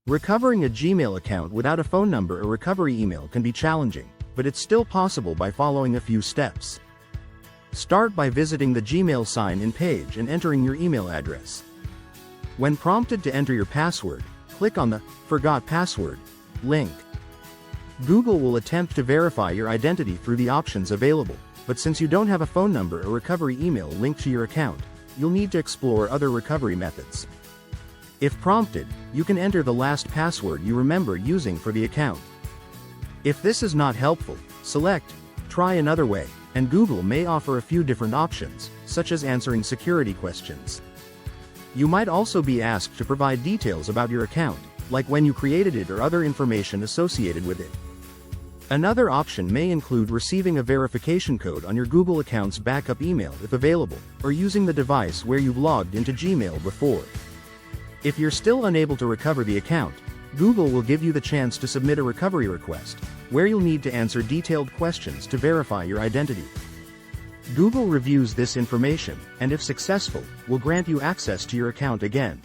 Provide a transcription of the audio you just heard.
Recovering a Gmail account without a phone number or recovery email can be challenging, but it's still possible by following a few steps. Start by visiting the Gmail sign-in page and entering your email address. When prompted to enter your password, click on the "Forgot Password" link. Google will attempt to verify your identity through the options available, but since you don't have a phone number or recovery email linked to your account, you'll need to explore other recovery methods. If prompted, you can enter the last password you remember using for the account. If this is not helpful, select "Try another way," and Google may offer a few different options, such as answering security questions. You might also be asked to provide details about your account, like when you created it or other information associated with it. Another option may include receiving a verification code on your Google account's backup email if available, or using the device where you've logged into Gmail before. If you're still unable to recover the account, Google will give you the chance to submit a recovery request, where you'll need to answer detailed questions to verify your identity. Google reviews this information, and if successful, will grant you access to your account again.